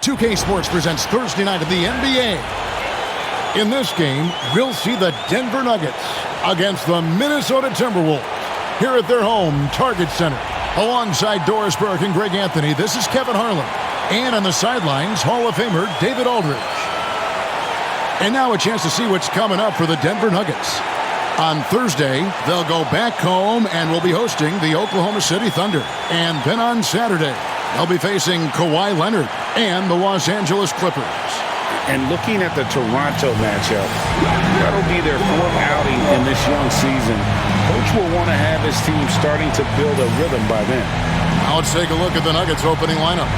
2K Sports presents Thursday night of the NBA. In this game, we'll see the Denver Nuggets against the Minnesota Timberwolves here at their home, Target Center. Alongside Doris Burke and Greg Anthony, this is Kevin Harlan. And on the sidelines, Hall of Famer David Aldridge. And now a chance to see what's coming up for the Denver Nuggets. On Thursday, they'll go back home and will be hosting the Oklahoma City Thunder. And then on Saturday, they'll be facing Kawhi Leonard and the Los Angeles Clippers. And looking at the Toronto matchup, that'll be their fourth outing in this young season. Coach will want to have his team starting to build a rhythm by then. Now let's take a look at the Nuggets opening lineup.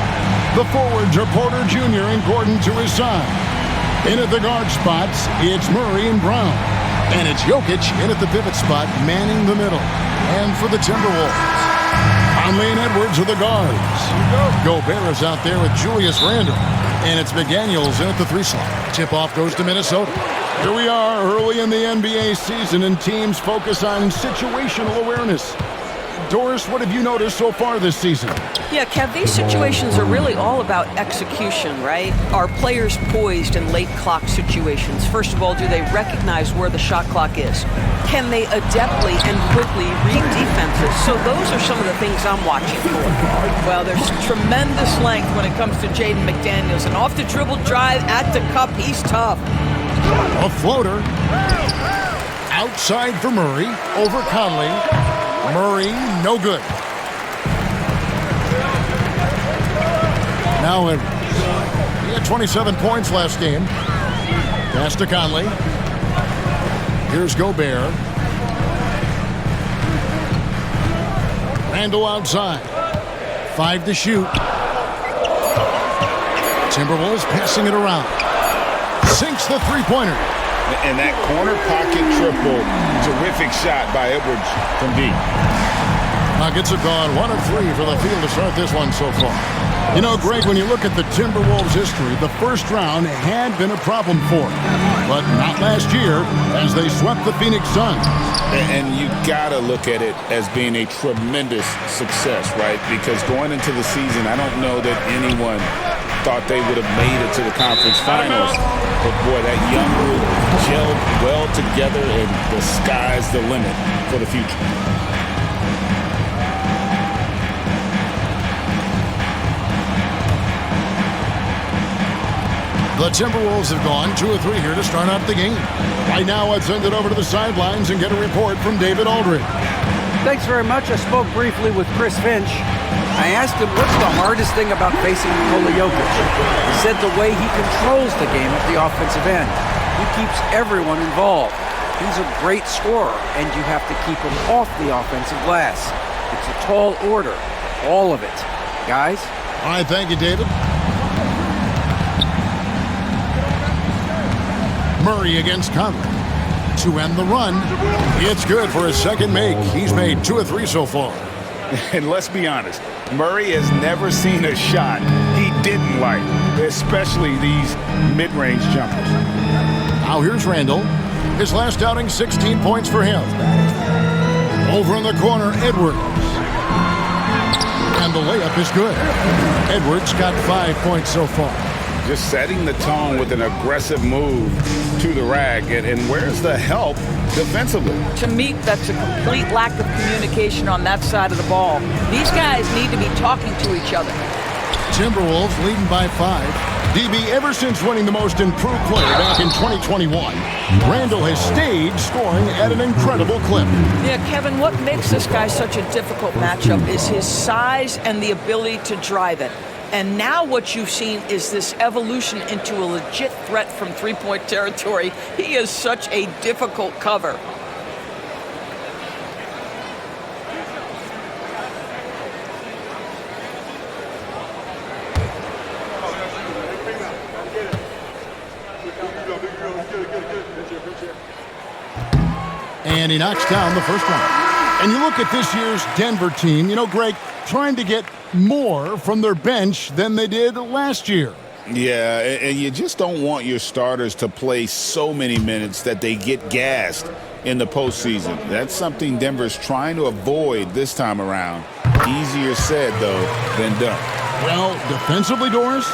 The forwards are Porter Jr. and Gordon to his side. In at the guard spots, it's Murray and Brown. And it's Jokic in at the pivot spot, manning the middle. And for the Timberwolves, Conley and Edwards are the guards. Gobert is out there with Julius Randle. And it's McDaniels in at the 3 slot. Tip-off goes to Minnesota. Here we are early in the NBA season, and teams focus on situational awareness. Doris, what have you noticed so far this season? Yeah, Kev, these situations are really all about execution, right? Are players poised in late clock situations? First of all, do they recognize where the shot clock is? Can they adeptly and quickly read defenses? So those are some of the things I'm watching for. Well, there's tremendous length when it comes to Jaden McDaniels. And off the dribble drive at the cup, he's tough. A floater. Outside for Murray. Over Conley. Murray, no good. Now Edwards. He had 27 points last game. Pass to Conley. Here's Gobert. Randle outside. 5 to shoot. Timberwolves passing it around. Sinks the three-pointer. And that corner pocket triple, terrific shot by Edwards from deep. Nuggets have gone 1 of 3 for the field to start this one so far. You know, Greg, when you look at the Timberwolves' history, the first round had been a problem for them. But not last year, as they swept the Phoenix Suns. And you got to look at it as being a tremendous success, right? Because going into the season, I don't know that anyone thought they would have made it to the conference finals. But boy, that young group gelled well together, and the sky's the limit for the future. The Timberwolves have gone 2 of 3 here to start out the game. Right now, let's send it over to the sidelines and get a report from David Aldridge. Thanks very much. I spoke briefly with Chris Finch. I asked him what's the hardest thing about facing Nikola Jokic. He said the way he controls the game at the offensive end. He keeps everyone involved. He's a great scorer, and you have to keep him off the offensive glass. It's a tall order, all of it. Guys? All right, thank you, David. Murray against Conley to end the run. It's good for his second make. He's made 2 of 3 so far. And let's be honest, Murray has never seen a shot he didn't like, especially these mid-range jumpers. Now here's Randle. His last outing, 16 points for him. Over in the corner, Edwards. And the layup is good. Edwards got 5 points so far. Just setting the tone with an aggressive move to the rack. And where's the help defensively? To me, that's a complete lack of communication on that side of the ball. These guys need to be talking to each other. Timberwolves leading by 5. DB, ever since winning the most improved player back in 2021, Randle has stayed scoring at an incredible clip. Yeah, Kevin, what makes this guy such a difficult matchup is his size and the ability to drive it. And now what you've seen is this evolution into a legit threat from three-point territory. He is such a difficult cover. And he knocks down the first one. And you look at this year's Denver team, you know, Greg, trying to get more from their bench than they did last year. Yeah, and you just don't want your starters to play so many minutes that they get gassed in the postseason. That's something Denver's trying to avoid this time around. Easier said, though, than done. Well, defensively, Doris,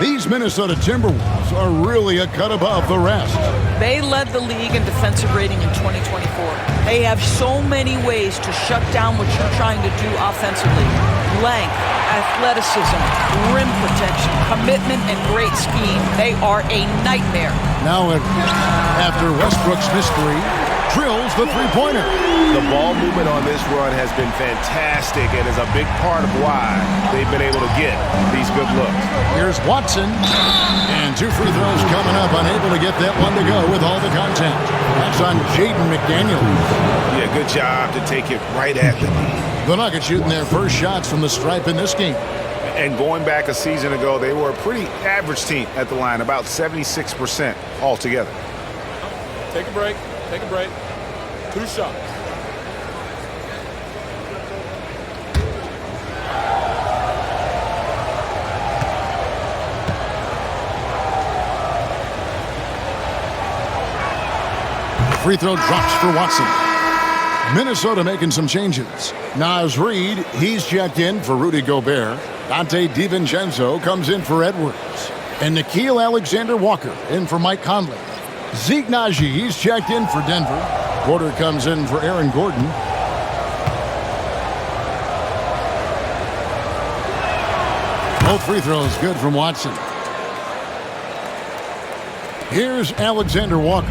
These Minnesota Timberwolves are really a cut above the rest. They led the league in defensive rating in 2024. They have so many ways to shut down what you're trying to do offensively. Length, athleticism, rim protection, commitment, and great scheme. They are a nightmare. Now, after Westbrook's mystery, drills the three-pointer. The ball movement on this run has been fantastic and is a big part of why they've been able to get these good looks. Here's Watson, and 2 free throws coming up, unable to get that one to go with all the contact. That's on Jaden McDaniels. Yeah, good job to take it right at the knee. The Nuggets shooting their first shots from the stripe in this game. And going back a season ago, they were a pretty average team at the line, about 76% altogether. Take a break. Take a break. 2 shots. Free throw drops for Watson. Minnesota making some changes. Naz Reid, he's checked in for Rudy Gobert. Dante DiVincenzo comes in for Edwards. And Nickeil Alexander-Walker in for Mike Conley. Zeke Naji, he's checked in for Denver. Porter comes in for Aaron Gordon. Both free throws good from Watson. Here's Alexander-Walker.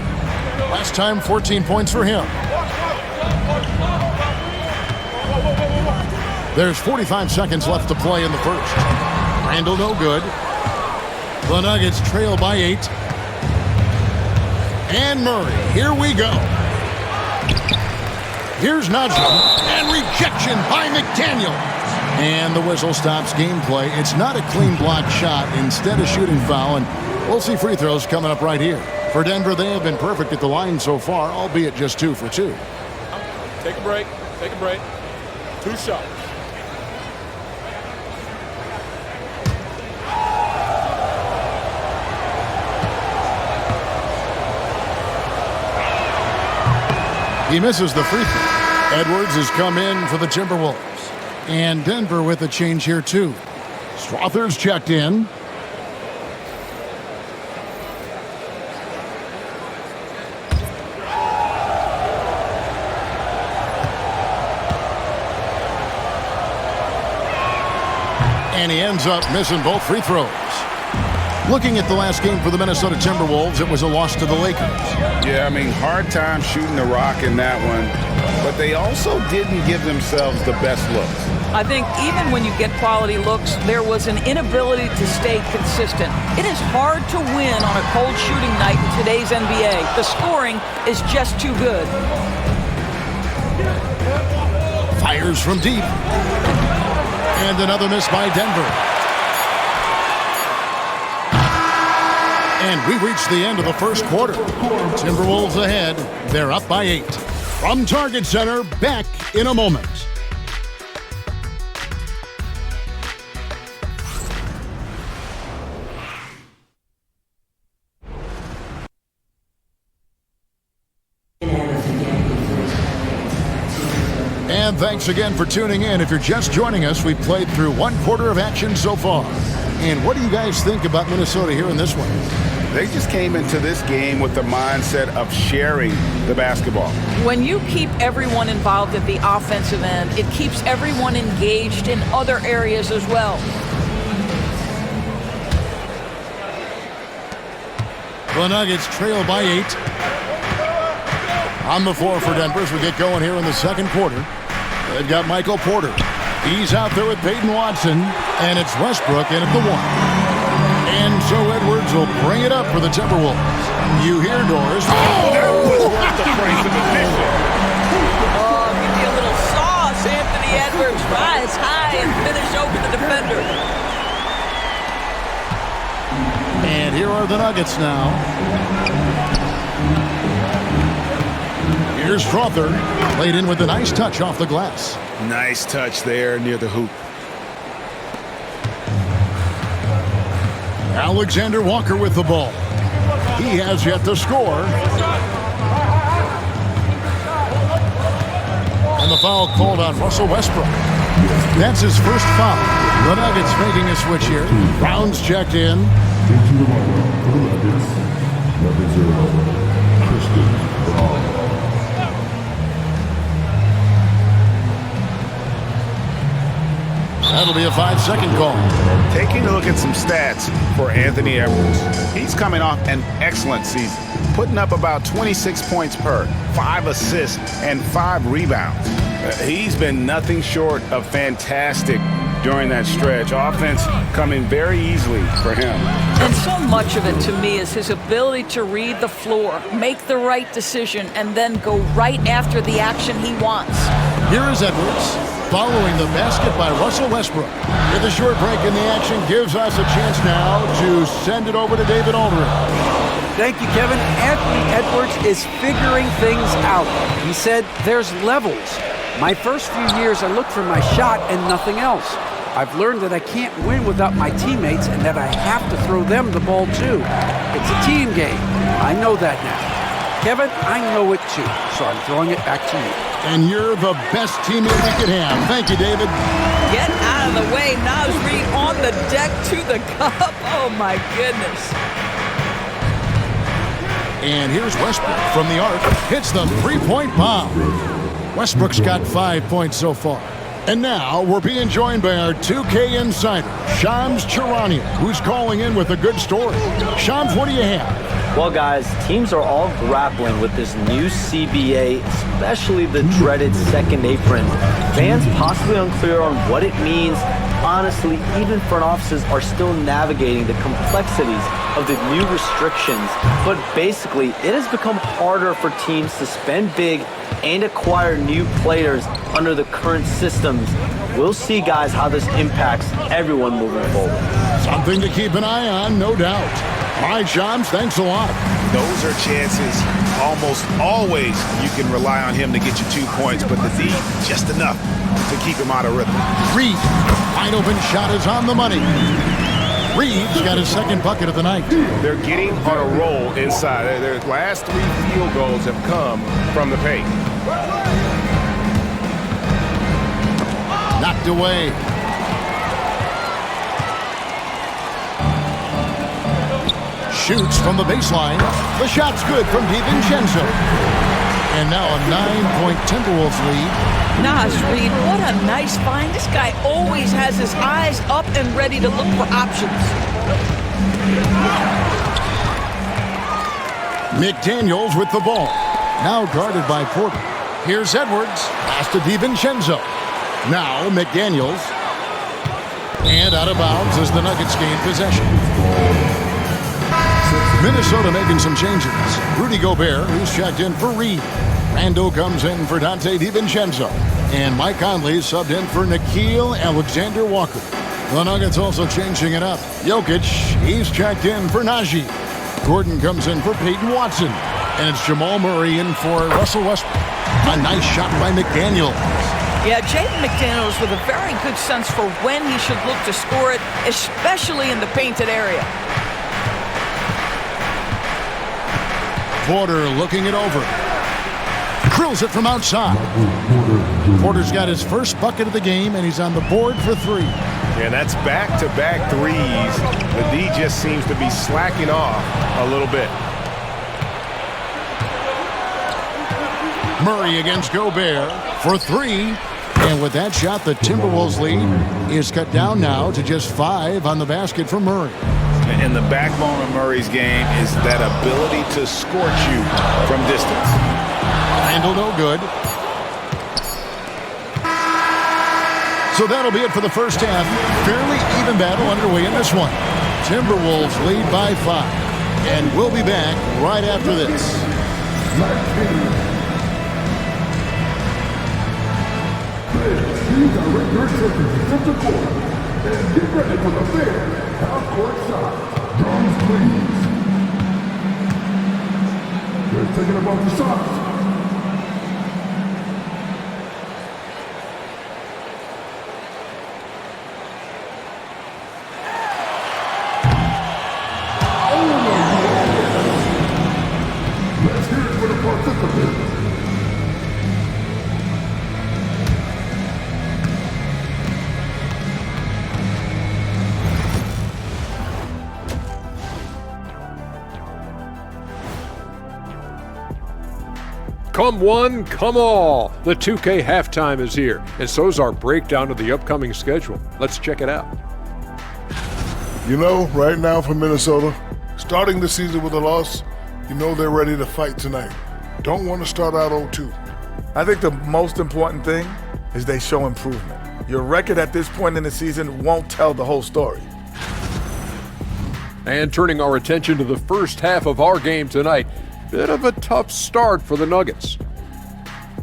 Last time, 14 points for him. There's 45 seconds left to play in the first. Randall no good. The Nuggets trail by 8. And Murray, here we go. Here's Najee, and rejection by McDaniel. And the whistle stops gameplay. It's not a clean block shot, instead a shooting foul, and we'll see free throws coming up right here. For Denver, they have been perfect at the line so far, albeit just 2 for 2. Take a break. Take a break. 2 shots. He misses the free throw. Edwards has come in for the Timberwolves. And Denver with a change here, too. Strother's checked in. And he ends up missing both free throws. Looking at the last game for the Minnesota Timberwolves, it was a loss to the Lakers. Yeah, I mean, hard time shooting the rock in that one. But they also didn't give themselves the best looks. I think even when you get quality looks, there was an inability to stay consistent. It is hard to win on a cold shooting night in today's NBA. The scoring is just too good. Fires from deep. And another miss by Denver. And we reach the end of the first quarter. Timberwolves ahead. They're up by 8. From Target Center, back in a moment. And thanks again for tuning in. If you're just joining us, we've played through 1 quarter of action so far. And what do you guys think about Minnesota here in this one? They just came into this game with the mindset of sharing the basketball. When you keep everyone involved at the offensive end, it keeps everyone engaged in other areas as well. The Nuggets trail by 8. On the floor for Denver as we get going here in the second quarter. They've got Michael Porter. He's out there with Peyton Watson, and it's Westbrook in at the 1. And so Edwards will bring it up for the Timberwolves. You hear Doris. That was worth the price of admission. Oh, give me a little sauce, Anthony Edwards. Rise high and finish over the defender. And here are the Nuggets now. Here's Strother. Played in with a nice touch off the glass. Nice touch there near the hoop. Alexander Walker with the ball. He has yet to score. And the foul called on Russell Westbrook. That's his first foul. The Nuggets making a switch here. Brown's checked in. Into the lineup for the Nuggets, number 0, Christian Braun. That'll be a 5-second call. Taking a look at some stats for Anthony Edwards. He's coming off an excellent season, putting up about 26 points per, 5 assists, and 5 rebounds. He's been nothing short of fantastic during that stretch. Offense coming very easily for him. And so much of it, to me, is his ability to read the floor, make the right decision, and then go right after the action he wants. Here is Edwards, following the basket by Russell Westbrook. With a short break in the action, gives us a chance now to send it over to David Aldridge. Thank you, Kevin. Anthony Edwards is figuring things out. He said there's levels. My first few years, I looked for my shot and nothing else. I've learned that I can't win without my teammates and that I have to throw them the ball too. It's a team game. I know that now. Kevin, I know it too, so I'm throwing it back to you. And you're the best teammate we could have. Thank you, David. Get out of the way. Naz Reid on the deck to the cup. Oh, my goodness. And here's Westbrook from the arc. Hits the three-point bomb. Westbrook's got 5 points so far. And now we're being joined by our 2K insider, Shams Charania, who's calling in with a good story. Shams, what do you have? Well, guys, teams are all grappling with this new CBA, especially the dreaded second apron. Fans possibly unclear on what it means. Honestly, even front offices are still navigating the complexities of the new restrictions. But basically, it has become harder for teams to spend big and acquire new players under the current systems. We'll see, guys, how this impacts everyone moving forward. Something to keep an eye on, no doubt. All right, Shams, thanks a lot. Those are chances. Almost always you can rely on him to get you 2 points, but the D, just enough to keep him out of rhythm. Reed, wide open shot is on the money. Reed's got his second bucket of the night. They're getting on a roll inside. Their last 3 field goals have come from the paint. Knocked away. Shoots from the baseline. The shot's good from DiVincenzo. And now a 9-point Timberwolves lead. Naz Reid, what a nice find. This guy always has his eyes up and ready to look for options. McDaniels with the ball. Now guarded by Porter. Here's Edwards. Pass to DiVincenzo. Now McDaniels. And out of bounds as the Nuggets gain possession. Minnesota making some changes. Rudy Gobert, who's checked in for Reed. Randall comes in for Dante DiVincenzo. And Mike Conley subbed in for Nickeil Alexander-Walker. The Nuggets also changing it up. Jokic, he's checked in for Najee. Gordon comes in for Peyton Watson. And it's Jamal Murray in for Russell Westbrook. A nice shot by McDaniels. Yeah, Jaden McDaniels with a very good sense for when he should look to score it, especially in the painted area. Porter looking it over. Drills it from outside. Porter's got his first bucket of the game, and he's on the board for 3. And that's back-to-back threes. The D just seems to be slacking off a little bit. Murray against Gobert for 3. And with that shot, the Timberwolves lead is cut down now to just 5 on the basket for Murray. And the backbone of Murray's game is that ability to scorch you from distance. Handle no good. So that'll be it for the first half. Fairly even battle underway in this one. Timberwolves lead by 5. And we'll be back right after this. Direct your attention to the court and get ready for the fair half-court shot. Drums, please. They're taking about the shots. Let's hear it for the participants. Come one, come all. The 2K halftime is here, and so's our breakdown of the upcoming schedule. Let's check it out. You know, right now for Minnesota, starting the season with a loss, you know they're ready to fight tonight. Don't want to start out 0-2. I think the most important thing is they show improvement. Your record at this point in the season won't tell the whole story. And turning our attention to the first half of our game tonight, bit of a tough start for the Nuggets.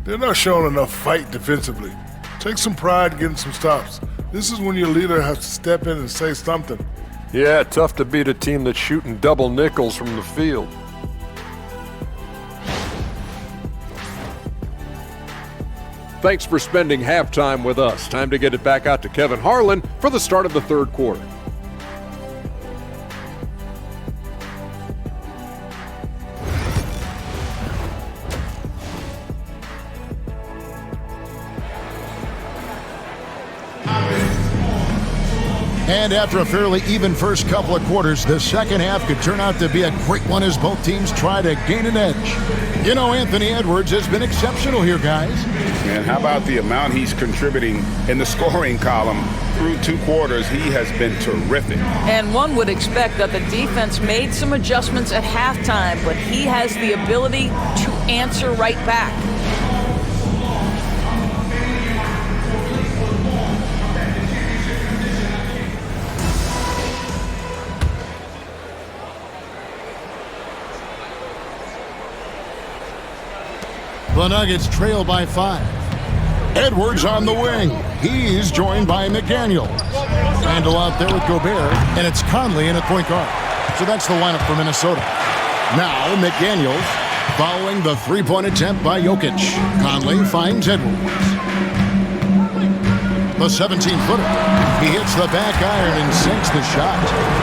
They're not showing enough fight defensively. Take some pride getting some stops. This is when your leader has to step in and say something. Yeah, tough to beat a team that's shooting double nickels from the field. Thanks for spending halftime with us. Time to get it back out to Kevin Harlan for the start of the third quarter. And after a fairly even first couple of quarters, the second half could turn out to be a great one as both teams try to gain an edge. You know, Anthony Edwards has been exceptional here, guys. And how about the amount he's contributing in the scoring column through 2 quarters? He has been terrific. And one would expect that the defense made some adjustments at halftime, but he has the ability to answer right back. The Nuggets trail by 5. Edwards on the wing. He's joined by McDaniels. Randall out there with Gobert, and it's Conley in at point guard. So that's the lineup for Minnesota. Now McDaniels following the three-point attempt by Jokic. Conley finds Edwards. The 17-footer. He hits the back iron and sinks the shot.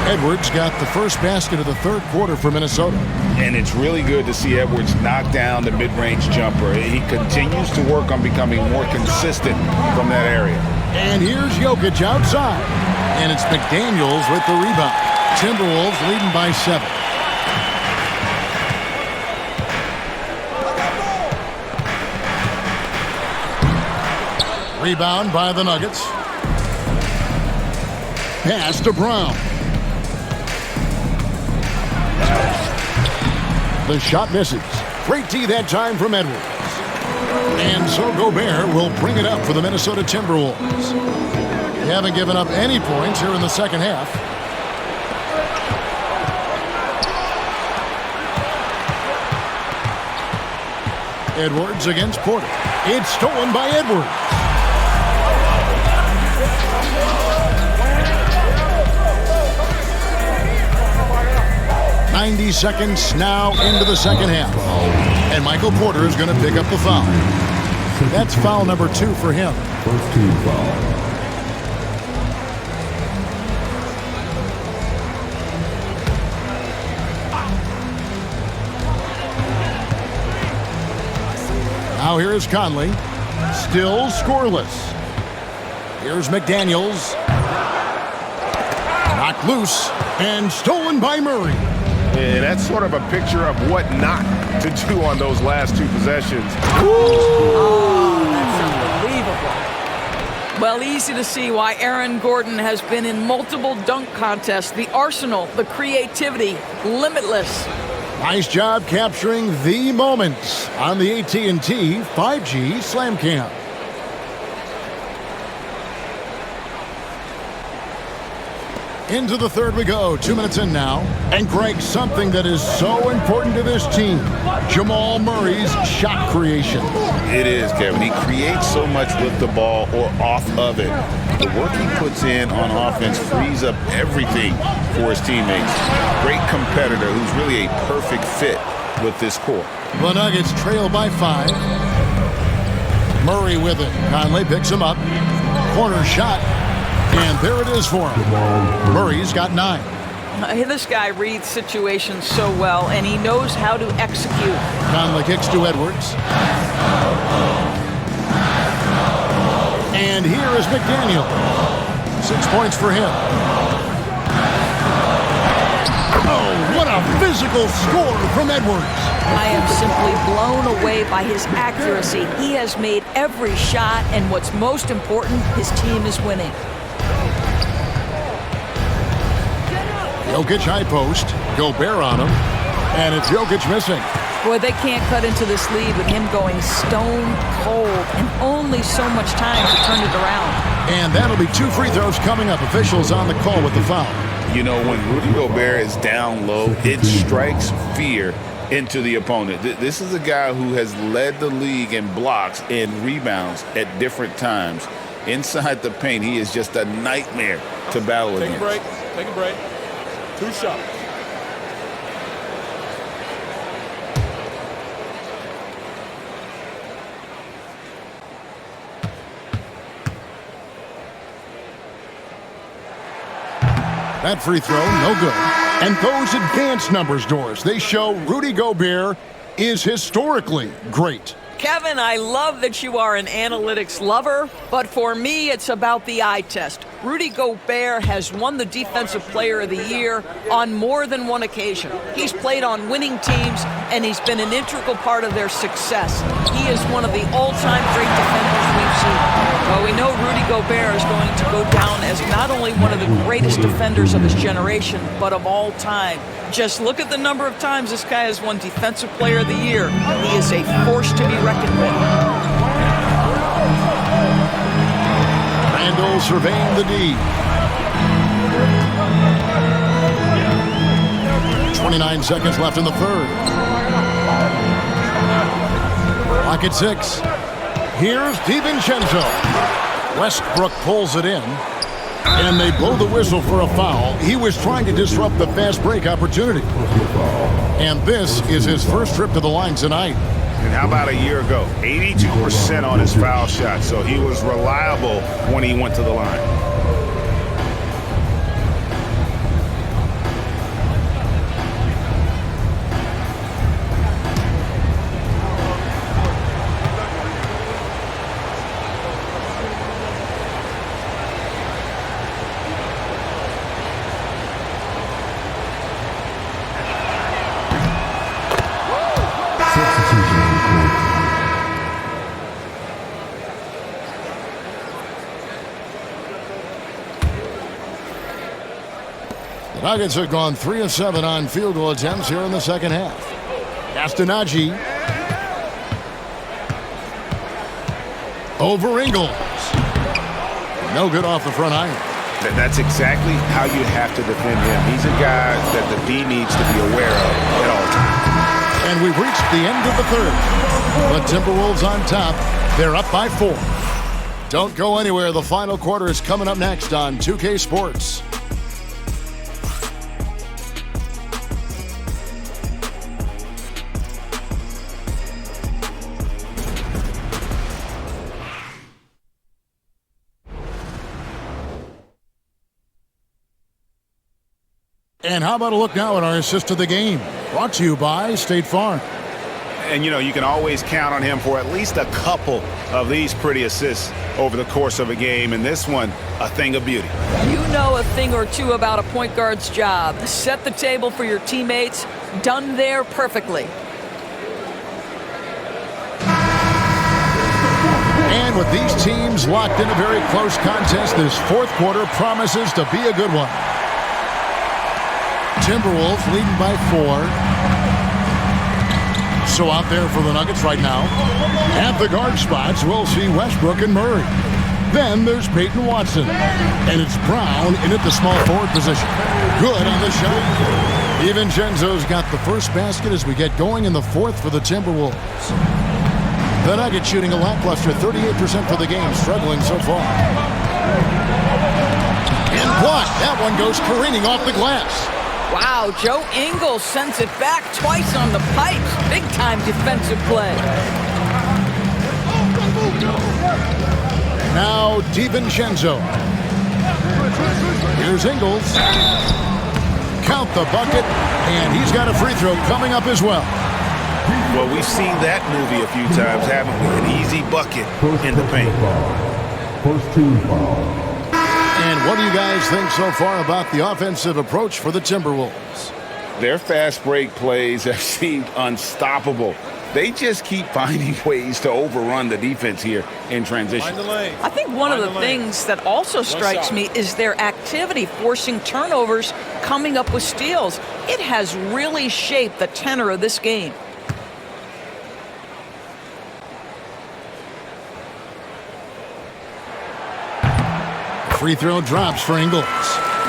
Edwards got the first basket of the third quarter for Minnesota. And it's really good to see Edwards knock down the mid-range jumper. He continues to work on becoming more consistent from that area. And here's Jokic outside. And it's McDaniels with the rebound. Timberwolves leading by 7. Rebound by the Nuggets. Pass to Brown. The shot misses. Great D that time from Edwards. And so Gobert will bring it up for the Minnesota Timberwolves. They haven't given up any points here in the second half. Edwards against Porter. It's stolen by Edwards. 90 seconds now into the second half. And Michael Porter is going to pick up the foul. That's foul number 2 for him. First team foul. Now here is Conley. Still scoreless. Here's McDaniels. Knocked loose and stolen by Murray. And that's sort of a picture of what not to do on those last 2 possessions. Oh, that's unbelievable. Well, easy to see why Aaron Gordon has been in multiple dunk contests. The arsenal, the creativity, limitless. Nice job capturing the moments on the AT&T 5G Slam Cam. Into the third we go, 2 minutes in now. And Greg, something that is so important to this team, Jamal Murray's shot creation. It is, Kevin. He creates so much with the ball or off of it. The work he puts in on offense frees up everything for his teammates. Great competitor who's really a perfect fit with this core. The Nuggets trail by 5. Murray with it. Conley picks him up. Corner shot. And there it is for him. Murray's got 9. This guy reads situations so well, and he knows how to execute. Conley kicks to Edwards. And here is McDaniel. 6 points for him. Oh, what a physical score from Edwards. I am simply blown away by his accuracy. He has made every shot, and what's most important, his team is winning. Jokic high post. Gobert on him. And it's Jokic missing. Boy, they can't cut into this lead with him going stone cold and only so much time to turn it around. And that'll be 2 free throws coming up. Officials on the call with the foul. You know, when Rudy Gobert is down low, it strikes fear into the opponent. This is a guy who has led the league in blocks and rebounds at different times. Inside the paint, he is just a nightmare to battle against. Take a break. Take a break. 2 shots. That free throw, no good. And those advanced numbers, Doris, they show Rudy Gobert is historically great. Kevin, I love that you are an analytics lover, but for me, it's about the eye test. Rudy Gobert has won the Defensive Player of the Year on more than one occasion. He's played on winning teams, and he's been an integral part of their success. He is one of the all-time great defenders we've seen. Well, we know Rudy Gobert is going to go down as not only one of the greatest defenders of his generation, but of all time. Just look at the number of times this guy has won Defensive Player of the Year. He is a force to be reckoned with. Randall surveying the D. 29 seconds left in the third. Clock at 6. Here's DiVincenzo. Westbrook pulls it in. And they blow the whistle for a foul. He was trying to disrupt the fast break opportunity. And this is his first trip to the line tonight. And how about a year ago? 82% on his foul shot, so he was reliable when he went to the line. The Nuggets have gone 3 of 7 on field goal attempts here in the second half. Castanagi. Over Ingles. No good off the front iron. That's exactly how you have to defend him. He's a guy that the D needs to be aware of at all times. And we've reached the end of the third. The Timberwolves on top. They're up by 4. Don't go anywhere. The final quarter is coming up next on 2K Sports. And how about a look now at our assist of the game? Brought to you by State Farm. And, you know, you can always count on him for at least a couple of these pretty assists over the course of a game. And this one, a thing of beauty. You know a thing or two about a point guard's job. Set the table for your teammates. Done there perfectly. And with these teams locked in a very close contest, this fourth quarter promises to be a good one. Timberwolves leading by 4. So out there for the Nuggets right now. At the guard spots, we'll see Westbrook and Murray. Then there's Peyton Watson. And it's Brown in at the small forward position. Good on the shot. DiVincenzo's got the first basket as we get going in the fourth for the Timberwolves. The Nuggets shooting a lackluster 38% for the game, struggling so far. And blocked. That one goes careening off the glass. Wow, Joe Ingles sends it back twice on the pipes. Big-time defensive play. Now DiVincenzo. Here's Ingles. Count the bucket, and he's got a free throw coming up as well. Well, we've seen that movie a few times, haven't we? An easy bucket in the paint. First team foul. And what do you guys think so far about the offensive approach for the Timberwolves? Their fast break plays have seemed unstoppable. They just keep finding ways to overrun the defense here in transition. Find the lane. I think one of the things that also strikes me is their activity, forcing turnovers, coming up with steals. It has really shaped the tenor of this game. Free throw drops for Ingles.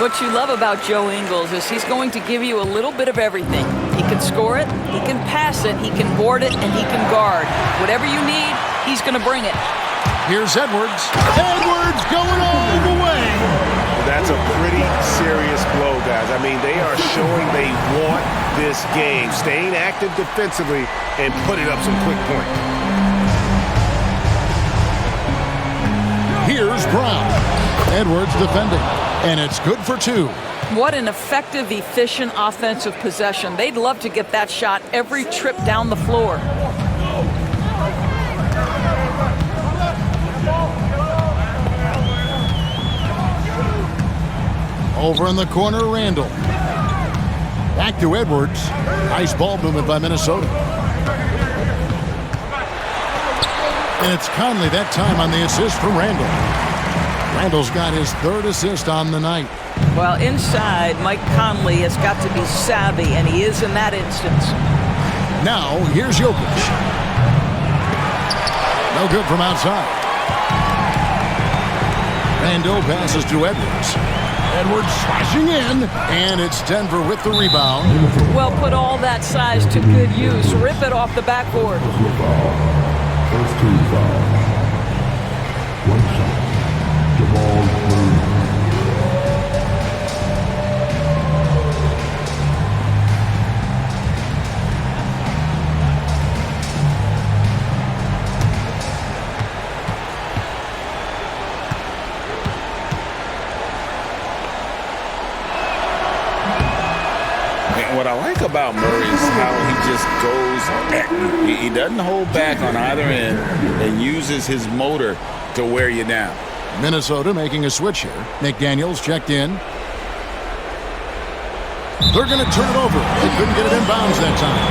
What you love about Joe Ingles is he's going to give you a little bit of everything. He can score it, he can pass it, he can board it, and he can guard. Whatever you need, he's going to bring it. Here's Edwards. Edwards going all the way. That's a pretty serious blow, guys. I mean, they are showing they want this game, staying active defensively and putting up some quick points. Here's Brown. Edwards defending, and it's good for 2. What an effective, efficient offensive possession. They'd love to get that shot every trip down the floor. Over in the corner, Randall. Back to Edwards. Nice ball movement by Minnesota. And it's Conley that time on the assist from Randall. Randall's got his 3rd assist on the night. Well, inside, Mike Conley has got to be savvy, and he is in that instance. Now, here's Jokic. No good from outside. Randall passes to Edwards. Edwards slashing in, and it's Denver with the rebound. Well, put all that size to good use. Rip it off the backboard. First team foul. One shot. Jamal Murray. What I like about Murray is how he just goes, he doesn't hold back on either end and uses his motor to wear you down. Minnesota making a switch here. McDaniels checked in. They're going to turn it over. They couldn't get it in bounds that time.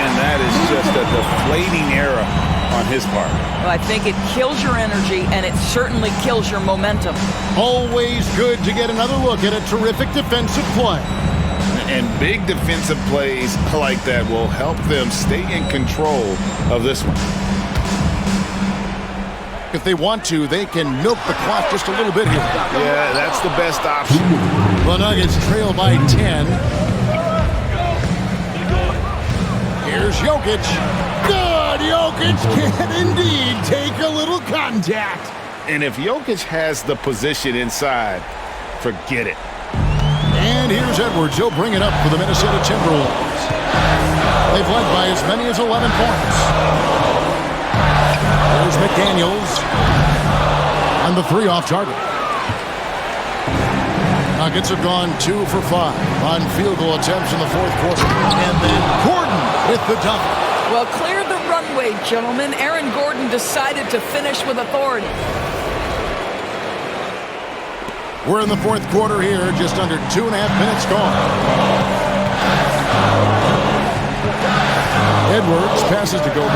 And that is just a deflating error on his part. Well, I think it kills your energy, and it certainly kills your momentum. Always good to get another look at a terrific defensive play. And big defensive plays like that will help them stay in control of this one. If they want to, they can milk the clock just a little bit here. Yeah, that's the best option. The Nuggets trail by 10. Here's Jokic. Good! Jokic can indeed take a little contact. And if Jokic has the position inside, forget it. And here's Edwards. He'll bring it up for the Minnesota Timberwolves. They've led by as many as 11 points. There's McDaniels. And the 3 off target. Nuggets have gone 2 for 5 on field goal attempts in the 4th quarter. And then Gordon with the dunk. Well, clear the runway, gentlemen. Aaron Gordon decided to finish with authority. We're in the 4th quarter here, just under 2.5 minutes gone. Edwards passes to Gobert.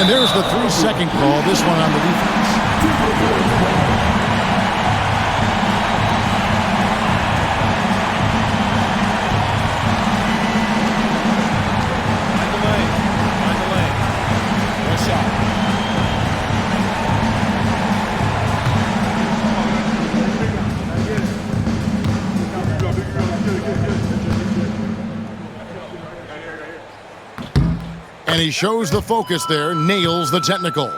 And there's the 3-second call, this one on the defense. And he shows the focus there, nails the technical.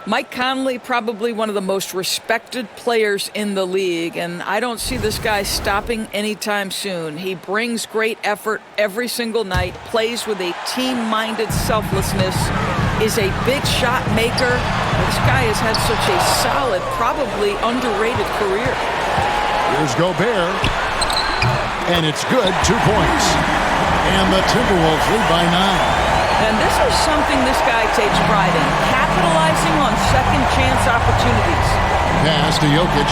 Mike Conley, probably one of the most respected players in the league, and I don't see this guy stopping anytime soon. He brings great effort every single night, plays with a team-minded selflessness, is a big shot maker. This guy has had such a solid, probably underrated career. Here's Gobert, and it's good, 2 points. And the Timberwolves lead by 9. And this is something this guy takes pride in, capitalizing on second chance opportunities. Pass to Jokic.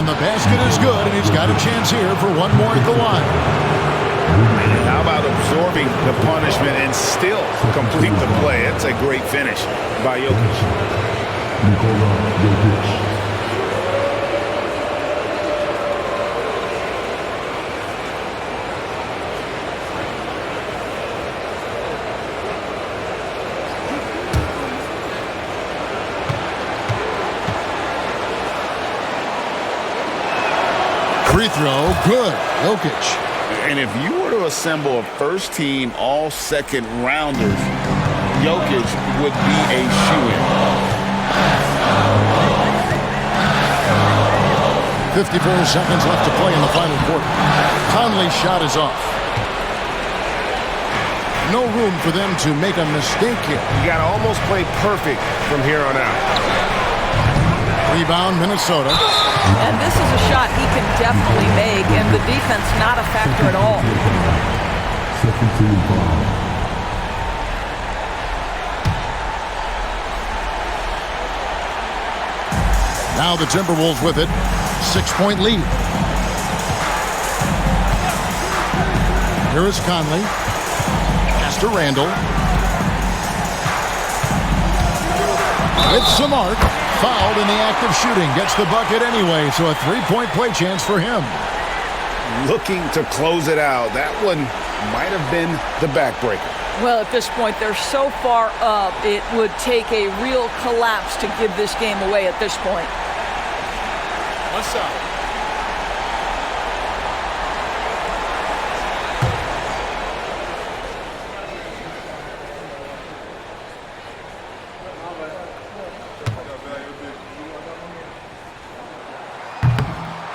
And the basket is good, and he's got a chance here for one more at the line. And how about absorbing the punishment and still complete the play? That's a great finish by Jokic. Free throw, good. Jokic. And if you were to assemble a first-team all-second rounders, Jokic would be a shoo-in. 54 seconds left to play in the final quarter. Conley's shot is off. No room for them to make a mistake here. You got to almost play perfect from here on out. Rebound, Minnesota. And this is a shot he can definitely make, and the defense not a factor at all. Second team foul. Now the Timberwolves with it. 6-point lead. Here is Conley. Pass to Randall. It's Samart. Fouled in the act of shooting. Gets the bucket anyway, so a three-point play chance for him. Looking to close it out. That one might have been the backbreaker. Well, at this point, they're so far up, it would take a real collapse to give this game away at this point. One side.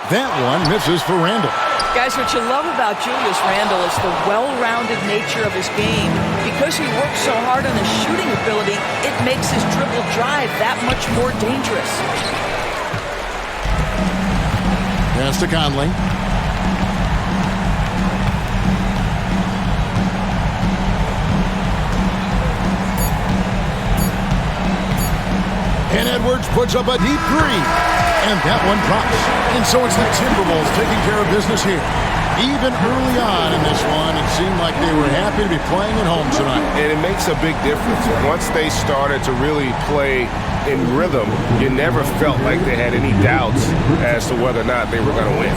That one misses for Randall. Guys, what you love about Julius Randle is the well-rounded nature of his game. Because he works so hard on his shooting ability, it makes his dribble drive that much more dangerous. Pass to Conley. And Edwards puts up a deep three. And that one drops. And so it's the Timberwolves taking care of business here. Even early on in this one, it seemed like they were happy to be playing at home tonight. And it makes a big difference. Once they started to really play in rhythm, you never felt like they had any doubts as to whether or not they were going to win.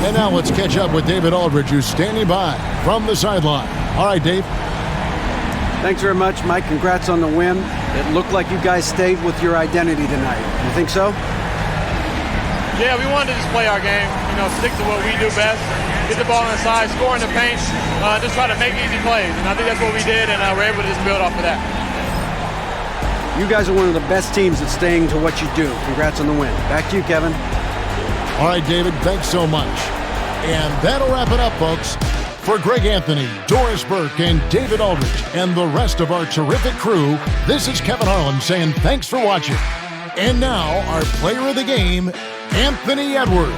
And now let's catch up with David Aldridge, who's standing by from the sideline. All right, Dave. Thanks very much, Mike. Congrats on the win. It looked like you guys stayed with your identity tonight. You think so? Yeah, we wanted to just play our game, stick to what we do best, get the ball inside, score in the paint, just try to make easy plays. And I think that's what we did, and we're able to just build off of that. You guys are one of the best teams at staying to what you do. Congrats on the win. Back to you, Kevin. All right, David, thanks so much. And that'll wrap it up, folks. For Greg Anthony, Doris Burke, and David Aldridge, and the rest of our terrific crew, this is Kevin Harlan saying thanks for watching. And now, our player of the game, Anthony Edwards.